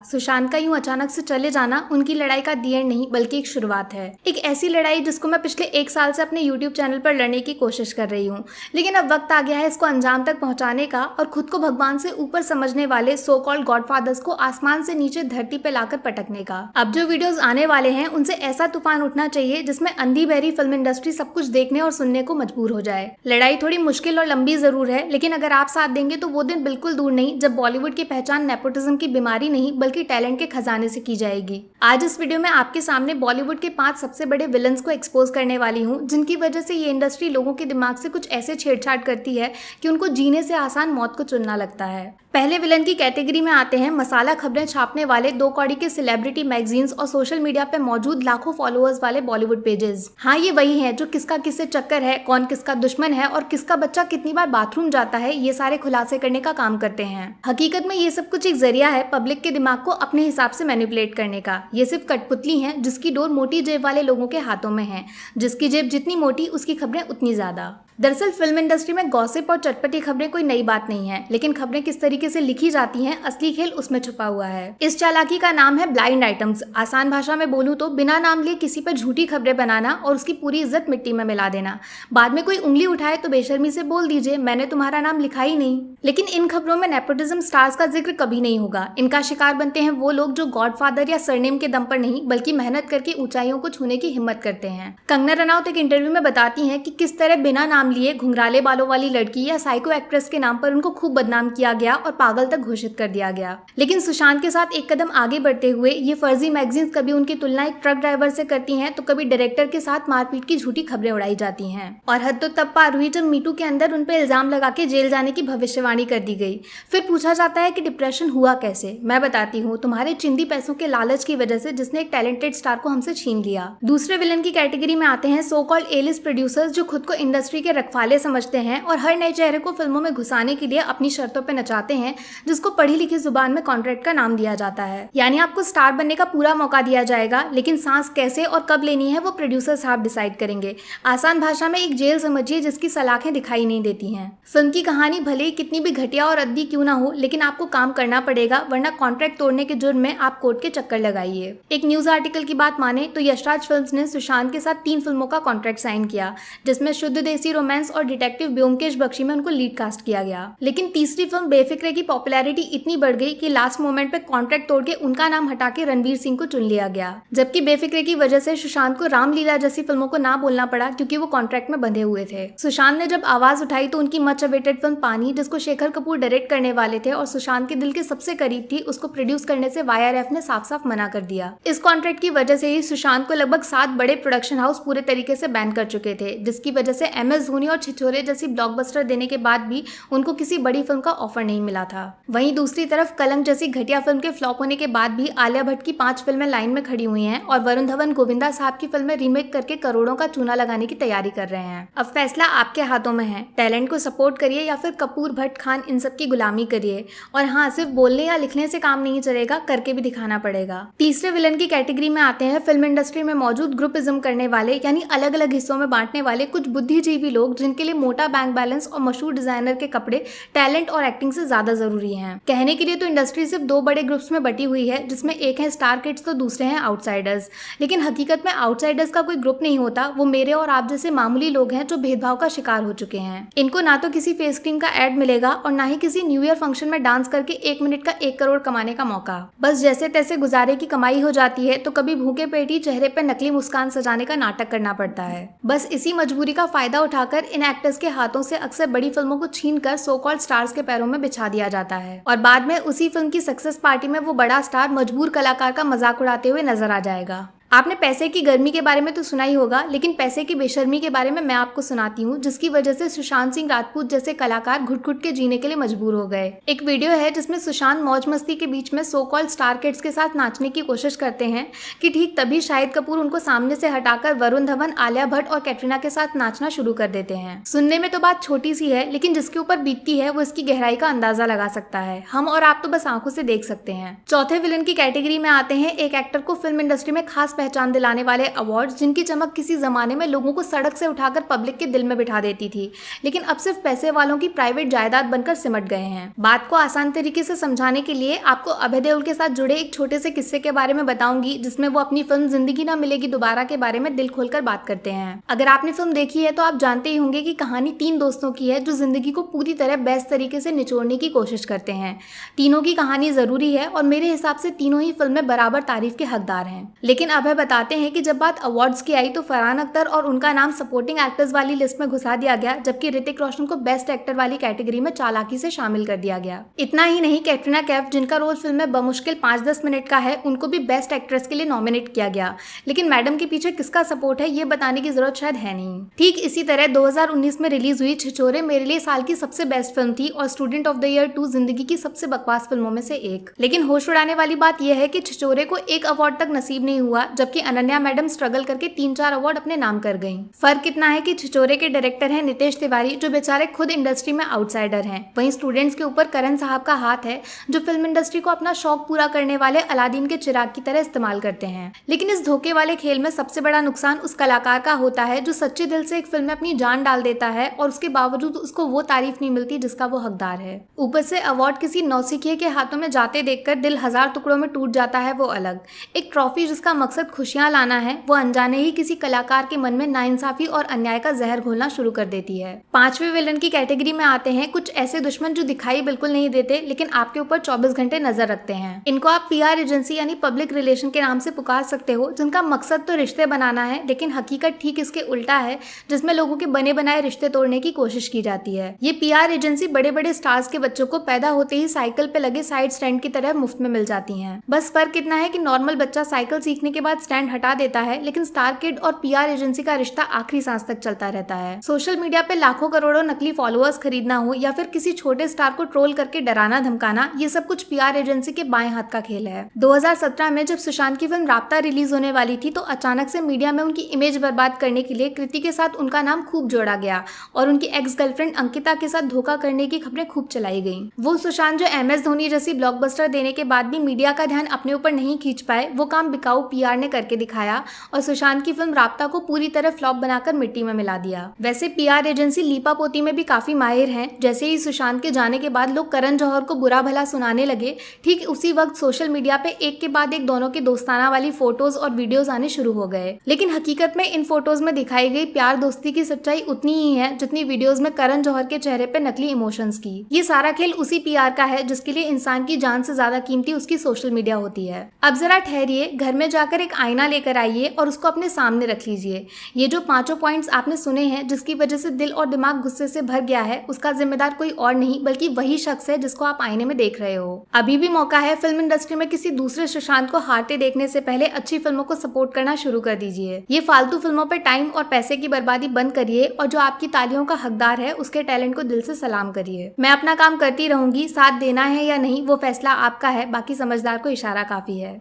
सुशांत का यूं अचानक से चले जाना उनकी लड़ाई का दी एंड नहीं बल्कि एक शुरुआत है। एक ऐसी लड़ाई जिसको मैं पिछले 1 साल से अपने YouTube चैनल पर लड़ने की कोशिश कर रही हूँ, लेकिन अब वक्त आ गया है इसको अंजाम तक पहुंचाने का और खुद को भगवान से ऊपर समझने वाले सो कॉल्ड गॉडफादर्स को आसमान से नीचे धरती पे लाकर पटकने का। अब जो वीडियोस आने वाले हैं उनसे ऐसा तूफान उठना चाहिए जिसमें अंधी बहरी फिल्म इंडस्ट्री सब कुछ देखने और सुनने को मजबूर हो जाए। लड़ाई थोड़ी मुश्किल और लंबी जरूर है, लेकिन अगर आप साथ देंगे तो वो दिन बिल्कुल दूर नहीं जब बॉलीवुड की पहचान नेपोटिज्म की बीमारी नहीं बल्कि टैलेंट के खजाने से की जाएगी। आज इस वीडियो में आपके सामने बॉलीवुड के 5 सबसे बड़े विलन्स को एक्सपोज करने वाली हूँ, जिनकी वजह से ये इंडस्ट्री लोगों के दिमाग से कुछ ऐसे छेड़छाड़ करती है कि उनको जीने से आसान मौत को चुनना लगता है। पहले विलन की कैटेगरी में आते हैं मसाला खबरें छापने वाले 2 कौड़ी के सेलिब्रिटी मैगजीन्स और सोशल मीडिया पे मौजूद लाखों फॉलोअर्स वाले बॉलीवुड पेजेस। हाँ, ये वही हैं जो किसका किससे चक्कर है, कौन किसका दुश्मन है और किसका बच्चा कितनी बार बाथरूम जाता है, ये सारे खुलासे करने का काम करते हैं। हकीकत में ये सब कुछ एक जरिया है पब्लिक के दिमाग को अपने हिसाब से मैनिपुलेट करने का। ये सिर्फ कठपुतली है जिसकी डोर मोटी जेब वाले लोगों के हाथों में है। जिसकी जेब जितनी मोटी उसकी खबरें उतनी ज्यादा। दरअसल फिल्म इंडस्ट्री में गॉसिप और चटपटी खबरें कोई नई बात नहीं है, लेकिन खबरें किस तरीके से लिखी जाती हैं असली खेल उसमें छुपा हुआ है। इस चालाकी का नाम है ब्लाइंड आइटम्स। आसान भाषा में बोलूं तो बिना नाम लिए किसी पर झूठी खबरें बनाना और उसकी पूरी इज्जत मिट्टी में मिला देना। बाद में कोई उंगली उठाए तो बेशर्मी से बोल दीजिए मैंने तुम्हारा नाम लिखा ही नहीं। लेकिन इन खबरों में नेपोटिज्म स्टार्स का जिक्र कभी नहीं होगा। इनका शिकार बनते हैं वो लोग जो गॉडफादर या सरनेम के दम पर नहीं बल्कि मेहनत करके ऊंचाइयों को छूने की हिम्मत करते हैं। कंगना रनौत एक इंटरव्यू में बताती हैं कि किस तरह बिना नाम लिए घुंघराले बालों वाली लड़की या साइको एक्ट्रेस के नाम पर उनको खूब बदनाम किया गया और पागल तक घोषित कर दिया गया। लेकिन सुशांत के साथ एक कदम आगे बढ़ते हुए ये फर्जी मैगजीन्स कभी उनकी तुलना एक ट्रक ड्राइवर से करती हैं तो कभी डायरेक्टर के साथ मारपीट की झूठी खबरें उड़ाई जाती हैं। और हद तो तब पार हुई जब मीटू के अंदर उन पर इल्जाम लगा के जेल जाने की भविष्यवाणी कर दी गई। फिर पूछा जाता है कि डिप्रेशन हुआ कैसे। मैं बताती हूँ, तुम्हारे चिंदी पैसों के लालच की वजह से जिसने एक टैलेंटेड स्टार को हमसे छीन लिया। दूसरे विलन की कैटेगरी में आते हैं so called a list producers जो खुद को इंडस्ट्री के रखवाले समझते हैं और हर नए चेहरे को फिल्मों में घुसाने के लिए अपनी शर्तों पर नचाते हैं, जिसको पढ़ी लिखी जुबान में कॉन्ट्रैक्ट का नाम दिया जाता है। यानी आपको स्टार बनने का पूरा मौका दिया जाएगा, लेकिन सांस कैसे और कब लेनी है वो प्रोड्यूसर साहब डिसाइड करेंगे। आसान भाषा में एक जेल समझिए जिसकी सलाखें दिखाई नहीं देती हैं। फिल्म की कहानी भले ही कितनी भी घटिया और अद्दी क्यों ना हो, लेकिन आपको काम करना पड़ेगा, वरना कॉन्ट्रैक्ट तोड़ने के जुर्म में आप कोर्ट के चक्कर लगाइए। एक न्यूज आर्टिकल की बात माने तो यशराज फिल्म्स ने सुशांत के साथ 3 फिल्मों का कॉन्ट्रैक्ट साइन किया, जिसमें शुद्ध देसी रोमांस और डिटेक्टिव ब्योमकेश बख्शी में उनको लीड कास्ट किया गया। लेकिन तीसरी फिल्म बेफिक्रे की पॉपुलैरिटी इतनी बढ़ गई कि लास्ट मोमेंट पे कॉन्ट्रैक्ट तोड़ के उनका नाम हटा के रणवीर सिंह को चुन लिया गया। जबकि बेफिक्रे की वजह से सुशांत को रामलीला जैसी फिल्मों को ना बोलना पड़ा क्योंकि वो कॉन्ट्रैक्ट में बंधे हुए थे। सुशांत ने जब आवाज उठाई तो उनकी मच अवेटेड फिल्म पानी, जिसको शेखर कपूर डायरेक्ट करने वाले थे और सुशांत के दिल के सबसे करीब थी, उसको प्रोड्यूस करने से YRF ने साफ साफ मना कर दिया। इस कॉन्ट्रैक्ट की वजह से ही सुशांत को लगभग 7 बड़े प्रोडक्शन हाउस पूरे तरीके से बैन कर चुके थे, जिसकी वजह से MS धोनी और छिछोरे जैसी ब्लॉकबस्टर देने के बाद भी उनको किसी बड़ी फिल्म का ऑफर नहीं मिला था। वहीं दूसरी तरफ कलंक जैसी घटिया फिल्म के फ्लॉप होने के बाद भी आलिया भट्ट की 5 फिल्में लाइन में खड़ी हुई हैं और वरुण धवन गोविंदा साहब की फिल्में रीमेक करके करोड़ों का चूना लगाने की तैयारी कर रहे हैं। अब फैसला आपके हाथों में है। टैलेंट को सपोर्ट करिए या फिर कपूर, भट्ट, खान इन सब की गुलामी करिए। और हाँ, सिर्फ बोलने या लिखने से काम नहीं चलेगा, करके भी दिखाना पड़ेगा। तीसरे विलन की कैटेगरी में आते हैं फिल्म इंडस्ट्री में मौजूद ग्रुपिज्म करने वाले, यानी अलग अलग हिस्सों में बांटने वाले कुछ बुद्धिजीवी लोग, जिनके लिए मोटा बैंक बैलेंस और मशहूर डिजाइनर के कपड़े टैलेंट और एक्टिंग से ज्यादा जरूरी हैं। कहने के लिए तो इंडस्ट्री सिर्फ 2 बड़े ग्रुप्स में बटी हुई है, जिसमें एक है स्टार किड्स तो दूसरे हैं आउटसाइडर्स। लेकिन हकीकत में आउटसाइडर्स का कोई ग्रुप नहीं होता, वो मेरे और आप जैसे मामूली लोग हैं जो भेदभाव का शिकार हो चुके हैं। इनको ना तो किसी फेस क्रीम का एड मिलेगा और ना ही किसी न्यू ईयर फंक्शन में डांस करके 1 मिनट का 1 करोड़ कमाने का मौका। बस जैसे तैसे गुजारे की कमाई हो जाती है तो कभी भूखे पेट ही चेहरे पर नकली मुस्कान सजाने का नाटक करना पड़ता है। बस इसी मजबूरी का फायदा उठाकर इन एक्टर्स के हाथों से अक्सर बड़ी फिल्मों को छीनकर सो कॉल्ड स्टार्स के पैरों में बिछा दिया जाता है और बाद में उसी फिल्म की सक्सेस पार्टी में वो बड़ा स्टार मजबूर कलाकार का मजाक उड़ाते हुए नजर आ जाएगा। आपने पैसे की गर्मी के बारे में तो सुना ही होगा, लेकिन पैसे की बेशर्मी के बारे में मैं आपको सुनाती हूँ, जिसकी वजह से सुशांत सिंह राजपूत जैसे कलाकार घुट घुट के जीने के लिए मजबूर हो गए। एक वीडियो है जिसमें सुशांत मौज मस्ती के बीच में सो कॉल्ड स्टार किड्स के साथ नाचने की कोशिश करते हैं कि ठीक तभी शाहिद कपूर उनको सामने से हटाकर वरुण धवन, आलिया भट्ट और कैटरीना के साथ नाचना शुरू कर देते हैं। सुनने में तो बात छोटी सी है, लेकिन जिसके ऊपर बीतती है वो इसकी गहराई का अंदाजा लगा सकता है। हम और आप तो बस आंखों से देख सकते हैं। चौथे विलन की कैटेगरी में आते हैं एक एक्टर को फिल्म इंडस्ट्री में खास पहचान दिलाने वाले अवार्ड जिनकी चमक किसी जमाने में लोगों को सड़क से उठाकर पब्लिक के दिल में बिठा देती थी, लेकिन अब सिर्फ पैसे वालों की प्राइवेट जायदाद बनकर सिमट गए हैं। बात को आसान तरीके से समझाने के लिए आपको अभय देओल के साथ जुड़े एक छोटे से किस्से के बारे में बताऊंगी, जिसमें वो अपनी फिल्म जिंदगी ना मिलेगी दोबारा के बारे में दिल खोलकर बात करते हैं। अगर आपने फिल्म देखी है तो आप जानते ही होंगे कि कहानी 3 दोस्तों की है जो जिंदगी को पूरी तरह बेस्ट तरीके से निचोड़ने की कोशिश करते हैं। तीनों की कहानी जरूरी है और मेरे हिसाब से तीनों ही फिल्म में बराबर तारीफ के हकदार हैं। लेकिन अभय बताते हैं कि जब बात अवार्ड्स की आई तो फरहान अख्तर और उनका नाम सपोर्टिंग एक्टर्स वाली लिस्ट में घुसा दिया गया, जबकि ऋतिक रोशन को बेस्ट एक्टर वाली कैटेगरी में चालाकी से शामिल कर दिया गया। इतना ही नहीं, कैटरीना कैफ जिनका रोल फिल्म में बमुश्किल 5-10 मिनट का है, उनको भी बेस्ट एक्ट्रेस के लिए नॉमिनेट किया गया। लेकिन मैडम के पीछे किसका सपोर्ट है ये बताने की जरूरत शायद है नहीं। ठीक इसी तरह 2019 में रिलीज हुई छिछोरे मेरे लिए साल की सबसे बेस्ट फिल्म थी और स्टूडेंट ऑफ द ईयर 2 जिंदगी की सबसे बकवास फिल्मों में से एक। लेकिन होश उड़ाने वाली बात यह है कि छिछोरे को एक अवार्ड तक नसीब नहीं हुआ, जबकि अनन्या मैडम स्ट्रगल करके 3-4 अवार्ड अपने नाम कर गईं। फर्क इतना है कि छिछोरे के डायरेक्टर हैं नितेश तिवारी, जो बेचारे खुद इंडस्ट्री में आउटसाइडर हैं। वहीं स्टूडेंट्स के ऊपर करण साहब का हाथ है, जो फिल्म इंडस्ट्री को अपना शौक पूरा करने वाले अलादीन के चिराग की तरह इस्तेमाल करते हैं। लेकिन इस धोखे वाले खेल में सबसे बड़ा नुकसान उस कलाकार का होता है जो सच्चे दिल से एक फिल्म में अपनी जान डाल देता है और उसके बावजूद उसको वो तारीफ नहीं मिलती जिसका वो हकदार है। ऊपर से अवार्ड किसी नौसिखिए के हाथों में जाते देखकर दिल 1000 टुकड़ों में टूट जाता है, वो अलग। एक ट्रॉफी जिसका मकसद खुशियां लाना है, वो अनजाने ही किसी कलाकार के मन में नाइंसाफी और अन्याय का जहर घोलना शुरू कर देती है। 5वें विलन की कैटेगरी में आते हैं कुछ ऐसे दुश्मन जो दिखाई बिल्कुल नहीं देते, लेकिन आपके ऊपर 24 घंटे नजर रखते हैं। इनको आप पीआर एजेंसी यानी पब्लिक रिलेशन के नाम से पुकार सकते हो, जिनका मकसद तो रिश्ते बनाना है, लेकिन हकीकत ठीक इसके उल्टा है, जिसमें लोगों के बने बनाए रिश्ते तोड़ने की कोशिश की जाती है। ये पीआर एजेंसी बड़े बड़े स्टार्स के बच्चों को पैदा होते ही साइकिल पे लगे साइड स्टैंड की तरह मुफ्त में मिल जाती हैं। बस फर्क इतना है कि नॉर्मल बच्चा साइकिल सीखने के बाद स्टैंड हटा देता है, लेकिन स्टार किड और पीआर एजेंसी का रिश्ता आखिरी सांस तक चलता रहता है। सोशल मीडिया पे लाखों करोड़ों नकली फॉलोअर्स खरीदना हो या फिर किसी छोटे स्टार को ट्रोल करके डराना धमकाना, ये सब कुछ पीआर एजेंसी के बाएं हाथ का खेल है। 2017 में जब सुशांत की फिल्म राब्ता रिलीज होने वाली थी तो अचानक से मीडिया में उनकी इमेज बर्बाद करने के लिए कृति के साथ उनका नाम खूब जोड़ा गया और उनकी एक्स गर्लफ्रेंड अंकिता के साथ धोखा करने की खबरें खूब चलाई गईं। वो सुशांत जो MS धोनी जैसी ब्लॉकबस्टर देने के बाद भी मीडिया का ध्यान अपने ऊपर नहीं खींच पाए, वो काम बिकाऊ पीआर ने करके दिखाया और सुशांत की फिल्म राब्ता को पूरी तरह फ्लॉप बनाकर मिट्टी में मिला दिया। वैसे पीआर एजेंसी लीपा पोती में भी काफी माहिर हैं। जैसे ही सुशांत के जाने के बाद लोग करण जौहर को बुरा भला सुनाने लगे, ठीक उसी वक्त सोशल मीडिया पे एक के बाद एक दोनों की दोस्ताना वाली फोटोज और वीडियोस आने शुरू हो गए। लेकिन हकीकत में इन फोटोज में दिखाई गई प्यार दोस्ती की सच्चाई उतनी ही है जितनी वीडियोस में करण जौहर के चेहरे पे नकली इमोशंस की। ये सारा खेल उसी पीआर का है जिसके लिए इंसान की जान से ज्यादा कीमती उसकी सोशल मीडिया होती है। अब जरा ठहरिए, घर में जाकर एक आईना लेकर आइए और उसको अपने सामने रख लीजिए। ये जो 5 पॉइंट्स आपने सुने हैं जिसकी वजह से दिल और दिमाग गुस्से से भर गया है, उसका जिम्मेदार कोई और नहीं बल्कि वही शख्स है जिसको आप आईने में देख रहे हो। अभी भी मौका है, फिल्म इंडस्ट्री में किसी दूसरे सुशांत को हारते देखने से पहले अच्छी फिल्मों को सपोर्ट करना शुरू कर दीजिए। ये फालतू फिल्मों पर टाइम और पैसे की बर्बादी बंद करिए और जो आपकी तालियों का हकदार है उसके टैलेंट को दिल से सलाम करिए। मैं अपना काम करती रहूंगी, साथ देना है या नहीं वो फैसला आपका है, बाकी समझदार को इशारा काफी है।